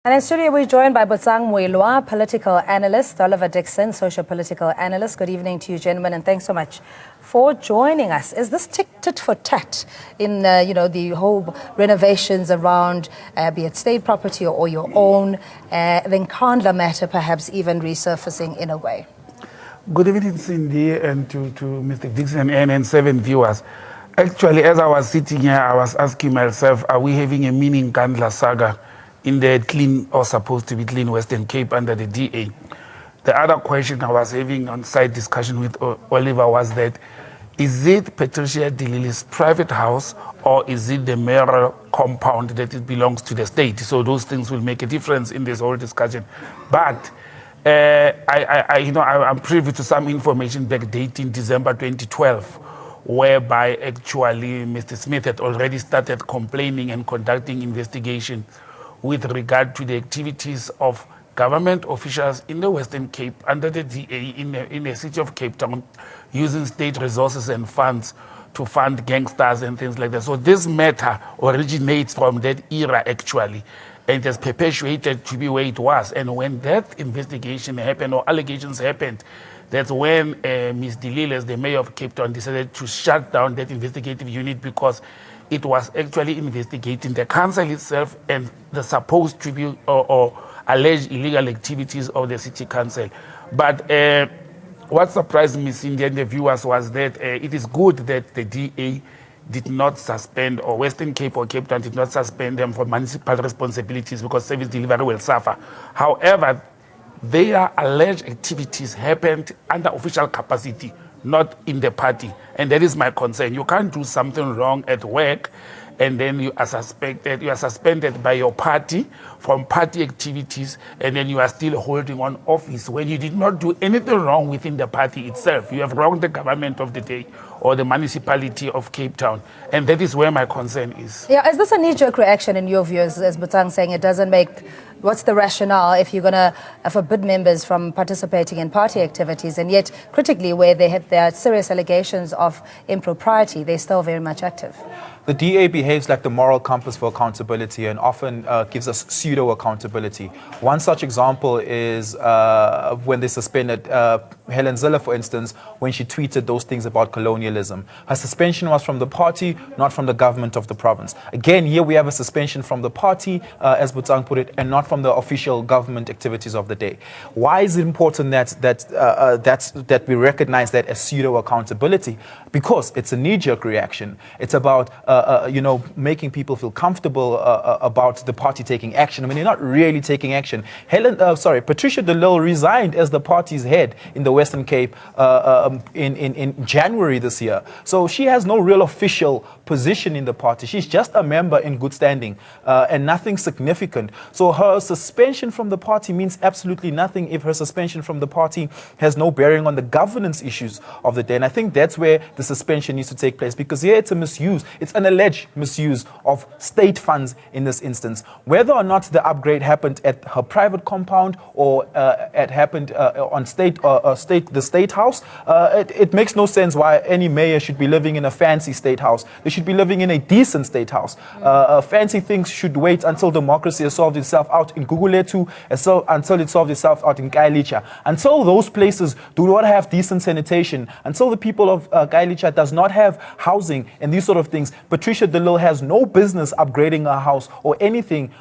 And in studio, we're joined by Botsang Moilwa, political analyst, Oliver Dixon, social-political analyst. Good evening to you, gentlemen, and thanks so much for joining us. Is this tit for tat in, the whole renovations around, be it state property or your own, the Nkandla matter perhaps even resurfacing in a way? Good evening, Cindy, and to Mr. Dixon and N7 viewers. Actually, as I was sitting here, I was asking myself, are we having a mini Nkandla saga in the clean or supposed to be clean Western Cape under the DA? The other question I was having on side discussion with Oliver was that, is it Patricia de Lille's private house or is it the mayoral compound that it belongs to the state? So those things will make a difference in this whole discussion. But I'm privy to some information backdating December 2012, whereby actually Mr. Smith had already started complaining and conducting investigation with regard to the activities of government officials in the Western Cape under the DA in the city of Cape Town, using state resources and funds to fund gangsters and things like that. So this matter originates from that era actually, and has perpetuated to be where it was. And when that investigation happened or allegations happened, that's when Ms. de Lille, as the mayor of Cape Town, decided to shut down that investigative unit because it was actually investigating the council itself and the supposed to be or alleged illegal activities of the city council. But what surprised me, Cindy, and the viewers, was that it is good that the DA did not suspend, or Western Cape or Cape Town did not suspend them for municipal responsibilities because service delivery will suffer. However, their alleged activities happened under official capacity, not in the party. And that is my concern. You can't do something wrong at work and then you are suspended by your party from party activities, and then you are still holding on office when you did not do anything wrong within the party itself. You have wronged the government of the day or the municipality of Cape Town. And that is where my concern is. Yeah, is this a knee-jerk reaction in your view, as Botsang saying it doesn't make, what's the rationale if you're going to forbid members from participating in party activities, and yet critically where there are serious allegations of impropriety, they're still very much active? The DA behaves like the moral compass for accountability and often gives us pseudo-accountability. One such example is when they suspended Helen Zille, for instance, when she tweeted those things about colonialism. Her suspension was from the party, not from the government of the province. Again, here we have a suspension from the party, as Botsang put it, and not from the official government activities of the day. Why is it important that we recognize that as pseudo-accountability? Because it's a knee-jerk reaction. It's about making people feel comfortable about the party taking action. I mean, they're not really taking action. Patricia de Lille resigned as the party's head in the Western Cape in January this year. So she has no real official position in the party. She's just a member in good standing and nothing significant. So her suspension from the party means absolutely nothing if her suspension from the party has no bearing on the governance issues of the day. And I think that's where the suspension needs to take place, because here it's a misuse. It's an alleged misuse of state funds in this instance. Whether or not the upgrade happened at her private compound or it happened on the state house, it makes no sense why any mayor should be living in a fancy state house. They should be living in a decent state house. Fancy things should wait until democracy has solved itself out in Guguletu, until it solved itself out in Kailicha. Until those places do not have decent sanitation, until the people of Kailicha does not have housing and these sort of things, Patricia de Lille has no business upgrading her house or anything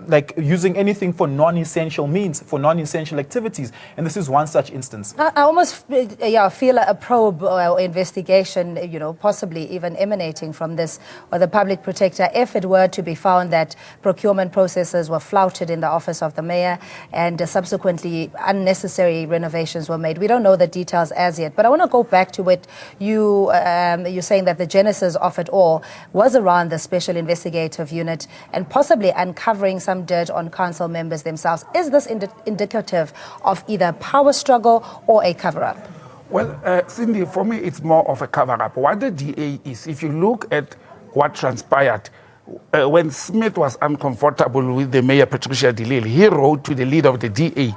like using anything for non-essential means, for non-essential activities. And this is one such instance. I almost feel a probe or investigation, possibly even emanating from this, or the public protector, if it were to be found that procurement processes were flouted in the office of the mayor and subsequently unnecessary renovations were made. We don't know the details as yet, but I want to go back to what you're saying, that the genesis of it all was around the special investigative unit and possibly uncovering some dirt on council members themselves. Is this indicative of either power struggle or a cover-up? Well, Cindy, for me, it's more of a cover-up. What the DA is, if you look at what transpired, when Smith was uncomfortable with the mayor, Patricia de Lille, he wrote to the leader of the DA,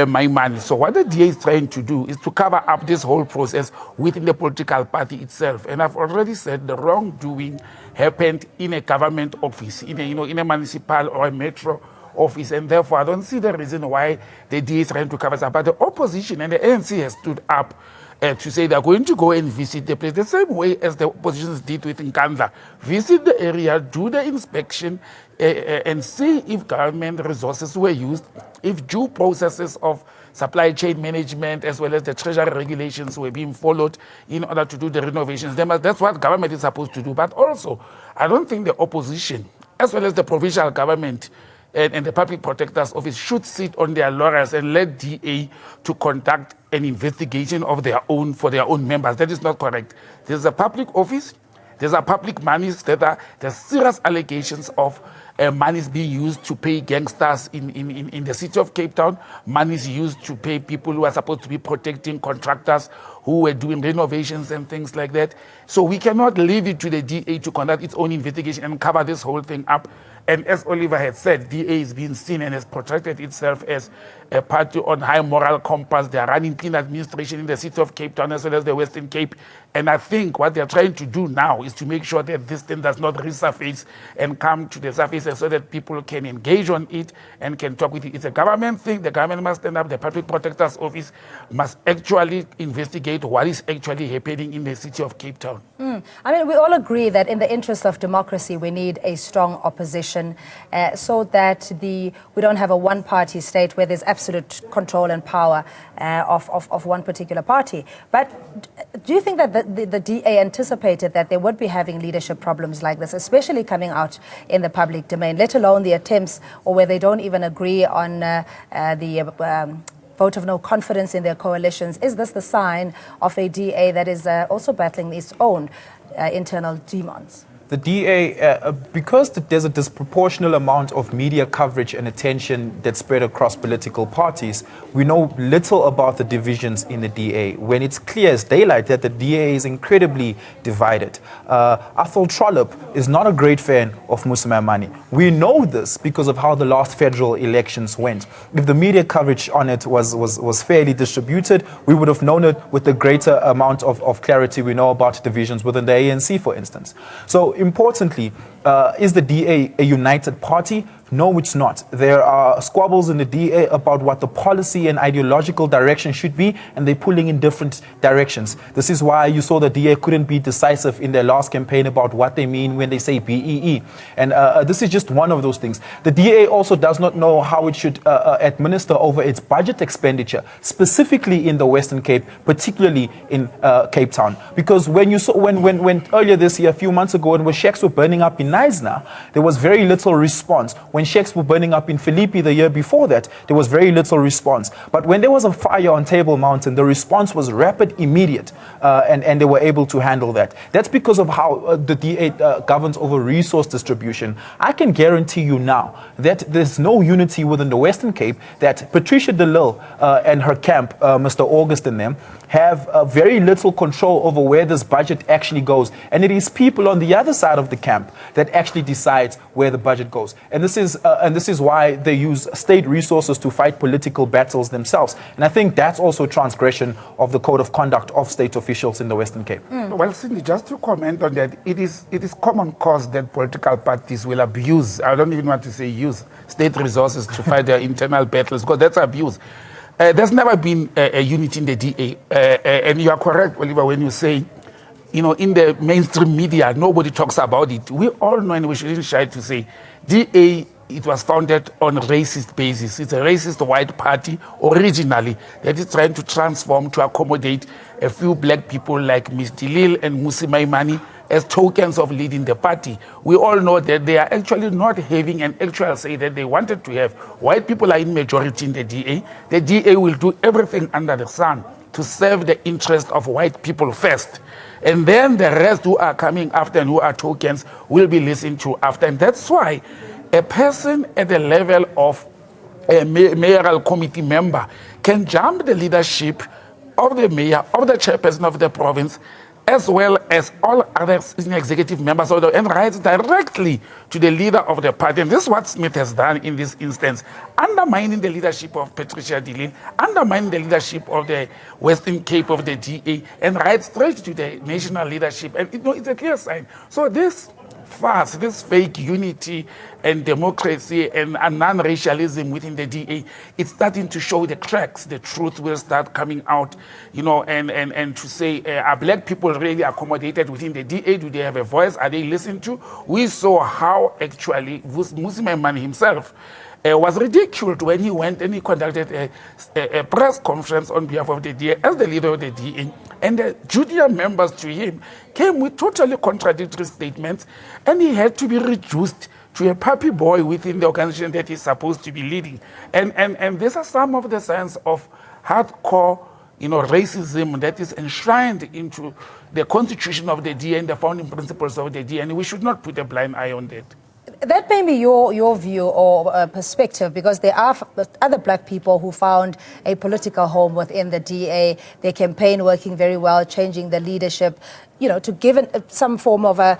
my man. So what the DA is trying to do is to cover up this whole process within the political party itself. And I've already said the wrongdoing happened in a government office, in a municipal or a metro office, and therefore I don't see the reason why the DA is trying to cover us up. But the opposition and the ANC has stood up to say they're going to go and visit the place the same way as the oppositions did with Nkandla. Visit the area, do the inspection, and see if government resources were used, if due processes of supply chain management as well as the treasury regulations were being followed in order to do the renovations. That's what government is supposed to do. But also, I don't think the opposition, as well as the provincial government, and the Public Protector's Office should sit on their laurels and let DA to conduct an investigation of their own for their own members. That is not correct. There's a public office. There's a public monies that there's serious allegations of monies being used to pay gangsters in the city of Cape Town, monies used to pay people who are supposed to be protecting contractors who were doing renovations and things like that. So we cannot leave it to the DA to conduct its own investigation and cover this whole thing up. And as Oliver had said, DA is being seen and has protected itself as a party on high moral compass. They are running clean administration in the city of Cape Town as well as the Western Cape. And I think what they're trying to do now is to make sure that this thing does not resurface and come to the surface so that people can engage on it and can talk with it. It's a government thing. The government must stand up. The Public Protector's Office must actually investigate what is actually happening in the city of Cape Town. I mean, we all agree that in the interest of democracy, we need a strong opposition so that we don't have a one-party state where there's absolute control and power of one particular party. But do you think that the DA anticipated that they would be having leadership problems like this, especially coming out in the public domain, let alone the attempts or where they don't even agree on the vote of no confidence in their coalitions? Is this the sign of a DA that is also battling its own internal demons? The DA, because there's a disproportionate amount of media coverage and attention that's spread across political parties, we know little about the divisions in the DA, when it's clear as daylight that the DA is incredibly divided. Athol Trollip is not a great fan of Musa Maimane. We know this because of how the last federal elections went. If the media coverage on it was fairly distributed, we would have known it with the greater amount of clarity we know about divisions within the ANC, for instance. So importantly, is the DA a united party? No, it's not. There are squabbles in the DA about what the policy and ideological direction should be, and they're pulling in different directions. This is why you saw the DA couldn't be decisive in their last campaign about what they mean when they say BEE. And this is just one of those things. The DA also does not know how it should administer over its budget expenditure, specifically in the Western Cape, particularly in Cape Town. Because when you saw, when earlier this year, a few months ago, when shacks were burning up in Knysna, there was very little response. When shacks were burning up in Philippi the year before that, there was very little response. But when there was a fire on Table Mountain, the response was rapid, immediate, and they were able to handle that. That's because of how the DA governs over resource distribution. I can guarantee you now that there's no unity within the Western Cape, that Patricia de Lille and her camp, Mr. August and them, have very little control over where this budget actually goes. And it is people on the other side of the camp that actually decides where the budget goes. And this is why they use state resources to fight political battles themselves. And I think that's also a transgression of the code of conduct of state officials in the Western Cape. Well, Cindy, just to comment on that, it is common cause that political parties will abuse, I don't even want to say use, state resources to fight their internal battles, because that's abuse. There's never been a unity in the DA. And you are correct, Oliver, when you say, you know, in the mainstream media, nobody talks about it. We all know, and we shouldn't shy to say, DA, it was founded on a racist basis. It's a racist white party originally that is trying to transform to accommodate a few black people like Ms. Delil and Musi Maimane as tokens of leading the party. We all know that they are actually not having an actual say that they wanted to have. White people are in majority in the DA. The DA will do everything under the sun to serve the interest of white people first. And then the rest who are coming after and who are tokens will be listened to after. And that's why a person at the level of a mayoral committee member can jump the leadership of the mayor, of the chairperson of the province, as well as all other senior executive members of the, and writes directly to the leader of the party. And this is what Smith has done in this instance, undermining the leadership of Patricia de Lille, undermining the leadership of the Western Cape of the DA, and writes straight to the national leadership. And it's a clear sign. So this farce, this fake unity and democracy and non-racialism within the DA, it's starting to show the cracks. The truth will start coming out, you know, and to say, are black people really accommodated within the DA? Do they have a voice? Are they listened to? We saw how actually Mmusi Maimane himself was ridiculed when he went and he conducted a press conference on behalf of the DA as the leader of the DA. And the junior members to him came with totally contradictory statements, and he had to be reduced to a puppy boy within the organization that he's supposed to be leading. And these are some of the signs of hardcore, you know, racism that is enshrined into the constitution of the DA and the founding principles of the DA, and we should not put a blind eye on that. That may be your view or perspective, because there are other black people who found a political home within the DA, their campaign working very well, changing the leadership, you know, to give some form of a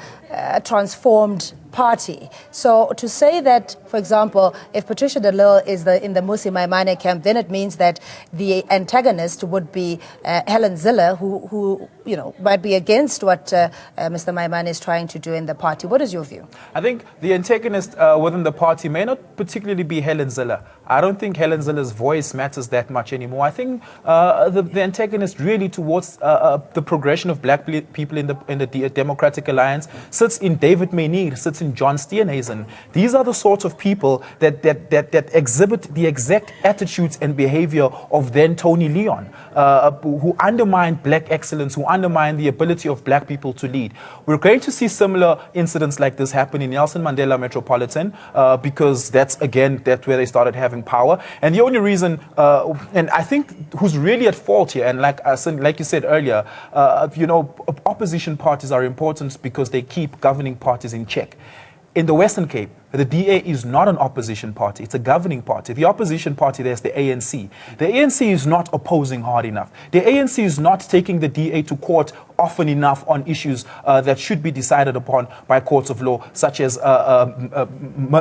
transformed party. So to say that, for example, if Patricia de Lille is in the Mmusi Maimane camp, then it means that the antagonist would be Helen Zille, who you know, might be against what Mr. Maimane is trying to do in the party. What is your view? I think the antagonist within the party may not particularly be Helen Zille. I don't think Helen Zille's voice matters that much anymore. I think the antagonist really towards the progression of black people in the Democratic Alliance sits in David Menir, sits in John Steenhuisen. These are the sorts of people that exhibit the exact attitudes and behavior of then Tony Leon, who undermine black excellence, who undermine the ability of black people to lead. We're going to see similar incidents like this happen in Nelson Mandela Metropolitan, because that's where they started having power. And the only reason, and I think who's really at fault here, and like you said earlier, you know, opposition parties are important because they keep governing parties in check. In the Western Cape, the DA is not an opposition party, it's a governing party. The opposition party, there's the ANC. The ANC is not opposing hard enough. The ANC is not taking the DA to court often enough on issues that should be decided upon by courts of law, such as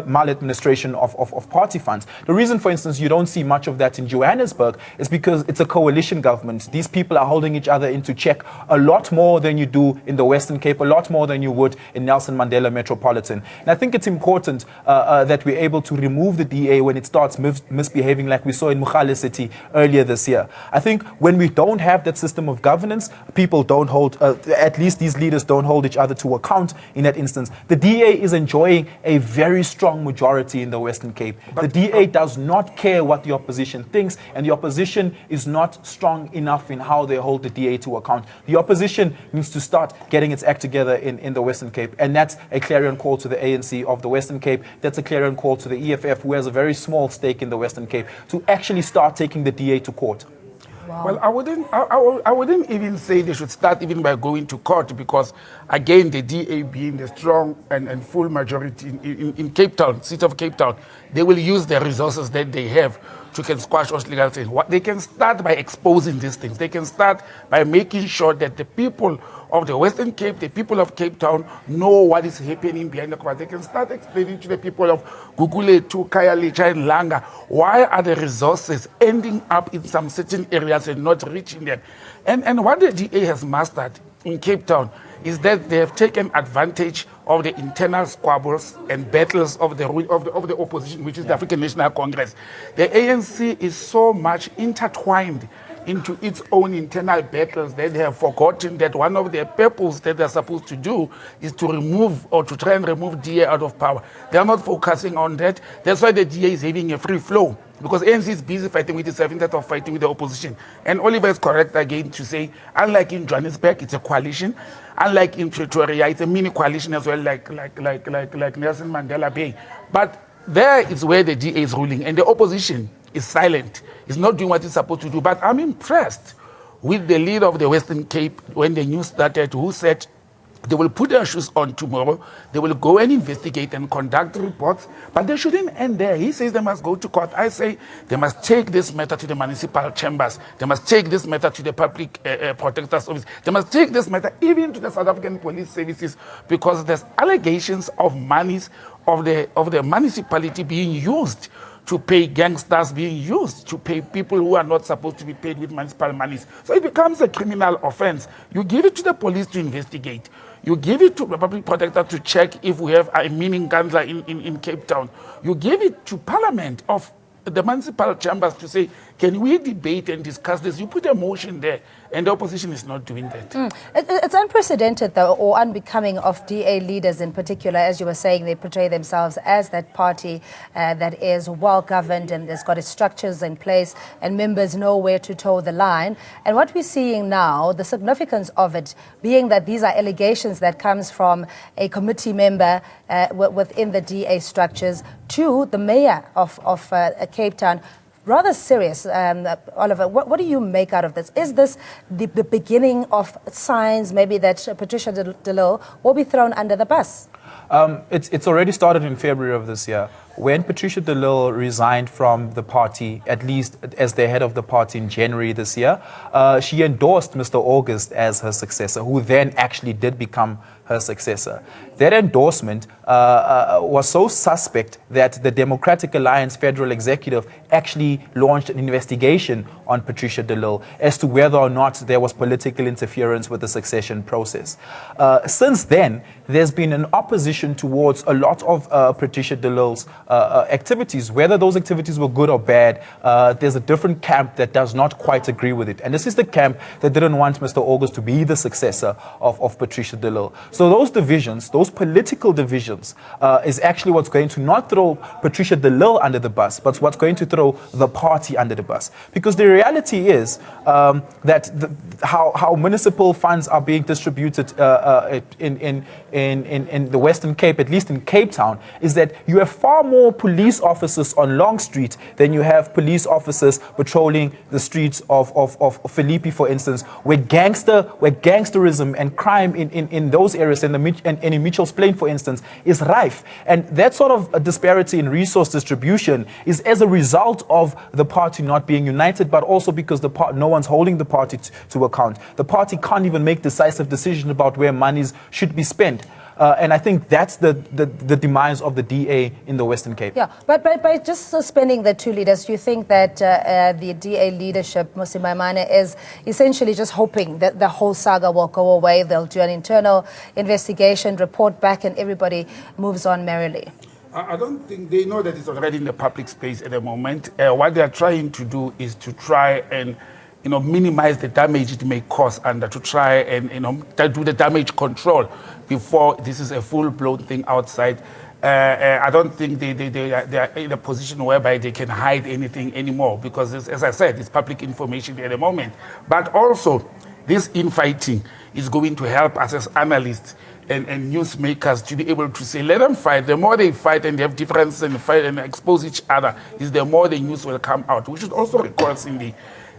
maladministration of party funds. The reason, for instance, you don't see much of that in Johannesburg is because it's a coalition government. These people are holding each other into check a lot more than you do in the Western Cape, a lot more than you would in Nelson Mandela Metropolitan. And I think it's important that we're able to remove the DA when it starts misbehaving like we saw in Mogale City earlier this year. I think when we don't have that system of governance, people don't hold, at least these leaders don't hold each other to account in that instance. The DA is enjoying a very strong majority in the Western Cape. The DA does not care what the opposition thinks, and the opposition is not strong enough in how they hold the DA to account. The opposition needs to start getting its act together in the Western Cape, and that's a clarion call to the ANC of the Western Cape. That's a clarion call to the EFF, who has a very small stake in the Western Cape, to actually start taking the DA to court. Wow. Well, I wouldn't even say they should start even by going to court, because, again, the DA being the strong and full majority in Cape Town, city of Cape Town, they will use the resources that they have to can squash those legal things. They can start by exposing these things. They can start by making sure that the people of the Western Cape, the people of Cape Town, know what is happening behind the curtain. They can start explaining to the people of Gugulethu, Khayelitsha, and Langa, why are the resources ending up in some certain areas and not reaching them. And what the DA has mastered in Cape Town is that they have taken advantage of the internal squabbles and battles of the opposition, which is the African National Congress. The ANC is so much intertwined into its own internal battles that they have forgotten that one of their purposes that they're supposed to do is to remove or to try and remove DA out of power. They're not focusing on that. That's why the DA is having a free flow, because ANC is busy fighting with itself instead of fighting with the opposition. And Oliver is correct again to say, unlike in Johannesburg, it's a coalition. Unlike in Pretoria, it's a mini coalition as well, like Nelson Mandela Bay. But there is where the DA is ruling, and the opposition is silent. It's not doing what it's supposed to do. But I'm impressed with the leader of the Western Cape when the news started, who said they will put their shoes on tomorrow. They will go and investigate and conduct reports, but they shouldn't end there. He says they must go to court. I say they must take this matter to the municipal chambers. They must take this matter to the public protector's office. They must take this matter even to the South African Police Services, because there's allegations of monies of the municipality being used to pay gangsters, being used to pay people who are not supposed to be paid with municipal monies. So it becomes a criminal offense. You give it to the police to investigate. You give it to the public protector to check if we have a meaning Gandla in Cape Town. You give it to Parliament of the municipal chambers to say, can we debate and discuss this? You put a motion there, and the opposition is not doing that. It's unprecedented, though, or unbecoming of DA leaders in particular. As you were saying, they portray themselves as that party that is well-governed and has got its structures in place, and members know where to toe the line. And what we're seeing now, the significance of it being that these are allegations that comes from a committee member within the DA structures to the mayor of Cape Town. Rather serious, Oliver. What do you make out of this? Is this the beginning of signs maybe that Patricia de Lille will be thrown under the bus? It's already started in February of this year. When Patricia de Lille resigned from the party, at least as the head of the party in January this year, she endorsed Mr. August as her successor, who then actually did become her successor. That endorsement was so suspect that the Democratic Alliance Federal Executive actually launched an investigation on Patricia de Lille as to whether or not there was political interference with the succession process. Since then, there's been an opposition towards a lot of Patricia de Lille's activities. Whether those activities were good or bad, there's a different camp that does not quite agree with it. And this is the camp that didn't want Mr. August to be the successor of Patricia de Lille. So those divisions, those political divisions, is actually what's going to not throw Patricia de Lille under the bus, but what's going to throw the party under the bus. Because the reality is that how municipal funds are being distributed in the Western Cape, at least in Cape Town, is that you have far more police officers on Long Street than you have police officers patrolling the streets of Philippi, for instance, where gangsterism and crime in those areas and in Mitchell's Plain, for instance, is rife. And that sort of a disparity in resource distribution is as a result of the party not being united, but also because no one's holding the party to account. The party can't even make decisive decisions about where monies should be spent. And I think that's the demise of the DA in the Western Cape. Yeah, but by just suspending the two leaders, do you think that the DA leadership, Mmusi Maimane, is essentially just hoping that the whole saga will go away? They'll do an internal investigation, report back, and everybody moves on merrily? I don't think they know that it's already in the public space at the moment. What they're trying to do is to try and minimize the damage it may cause, and to try and do the damage control before this is a full-blown thing outside. I don't think they are in a position whereby they can hide anything anymore, because as I said, it's public information at the moment. But also, this infighting is going to help us as analysts and newsmakers to be able to say, let them fight. The more they fight and they have differences and fight and expose each other, the more the news will come out. We should also recall, Cindy,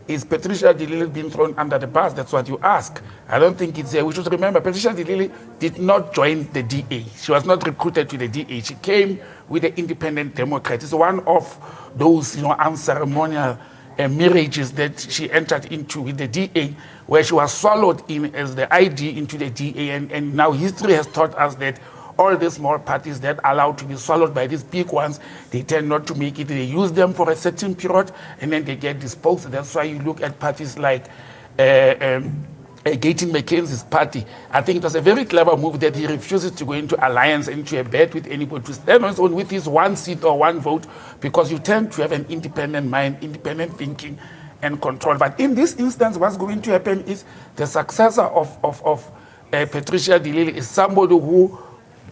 is Patricia de Lille being thrown under the bus? That's what you ask. I don't think it's there. We should remember, Patricia de Lille did not join the DA. She was not recruited to the DA. She came with the Independent Democrats. It's one of those, unceremonial marriages that she entered into with the DA, where she was swallowed in as the ID into the DA. And now history has taught us that all the small parties that are allowed to be swallowed by these big ones, they tend not to make it. They use them for a certain period, and then they get disposed. That's why you look at parties like Gaten McKenzie's party. I think it was a very clever move that he refuses to go into alliance, into a bet with anybody, to stand on his own with his one seat or one vote, because you tend to have an independent mind, independent thinking, and control. But in this instance, what's going to happen is the successor of Patricia de Lille is somebody who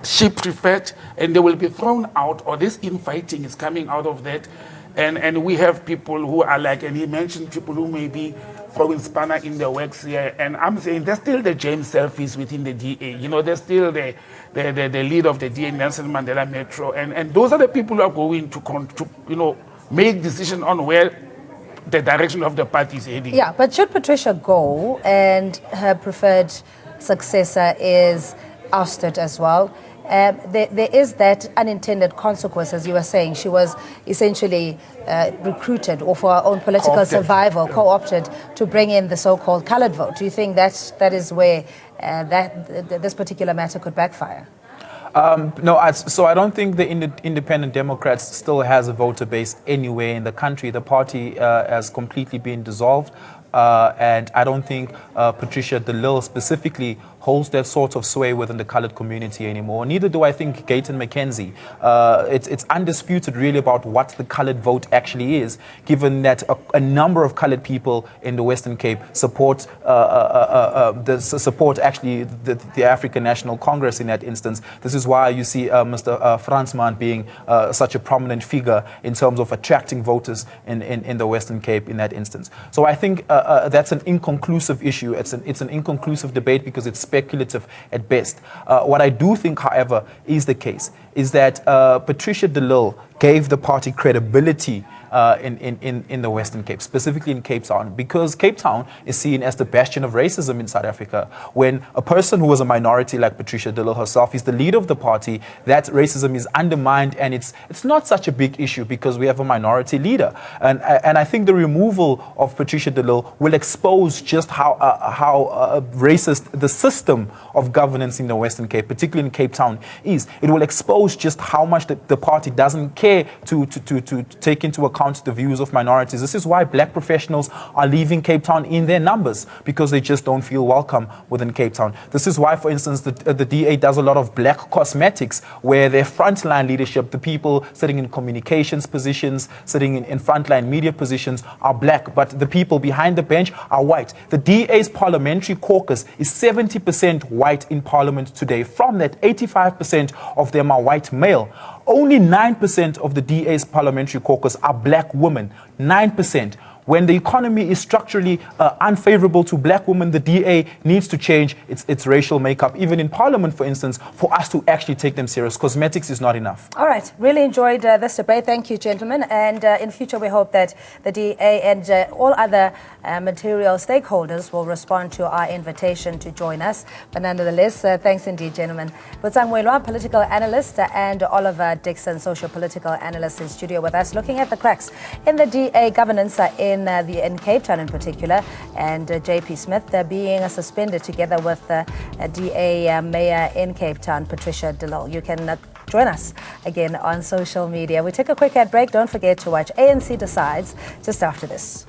she preferred, and they will be thrown out, or this infighting is coming out of that. And we have people who are like, and he mentioned people who may be throwing spanner in the works here. And I'm saying there's still the James Selfies within the DA. There's still the lead of the DA, Nelson Mandela Metro. And those are the people who are going to make decisions on where the direction of the party is heading. Yeah, but should Patricia go and her preferred successor is ousted as well, there is that unintended consequence, as you were saying. She was essentially recruited, or for her own political survival, co-opted to bring in the so-called coloured vote. Do you think that is where this particular matter could backfire? No, so I don't think the Independent Democrats still has a voter base anywhere in the country. The party has completely been dissolved. and I don't think Patricia de Lille specifically holds that sort of sway within the coloured community anymore. Neither do I think Gayton McKenzie. It's undisputed really about what the coloured vote actually is, given that a number of coloured people in the Western Cape support actually the African National Congress in that instance. This is why you see Mr. Fransman being such a prominent figure in terms of attracting voters in the Western Cape in that instance. So I think that's an inconclusive issue. It's an inconclusive debate because it's speculative at best. What I do think, however, is the case is that Patricia de Lille gave the party credibility in the Western Cape, specifically in Cape Town, because Cape Town is seen as the bastion of racism in South Africa. When a person who was a minority like Patricia de Lille herself is the leader of the party, that racism is undermined, and it's not such a big issue because we have a minority leader. And I think the removal of Patricia de Lille will expose just how racist the system of governance in the Western Cape, particularly in Cape Town, is. It will expose just how much the party doesn't care to take into account the views of minorities. This is why black professionals are leaving Cape Town in their numbers, because they just don't feel welcome within Cape Town. This is why, for instance, the DA does a lot of black cosmetics, where their frontline leadership, the people sitting in communications positions, sitting in frontline media positions, are black, but the people behind the bench are white. The DA's parliamentary caucus is 70% white in parliament today. From that, 85% of them are white male. Only 9% of the DA's parliamentary caucus are black women. 9%. When the economy is structurally unfavorable to black women, the DA needs to change its racial makeup, even in parliament, for instance, for us to actually take them serious. Cosmetics is not enough. All right. Really enjoyed this debate. Thank you, gentlemen. And in future, we hope that the DA and all other material stakeholders will respond to our invitation to join us. But nonetheless, thanks indeed, gentlemen. Butsang Moelwa, political analyst, and Oliver Dixon, social political analyst, in studio with us, looking at the cracks in the DA governance in Cape Town in particular, and JP Smith being suspended together with DA Mayor in Cape Town, Patricia de Lille. You can join us again on social media. We take a quick ad break. Don't forget to watch ANC Decides just after this.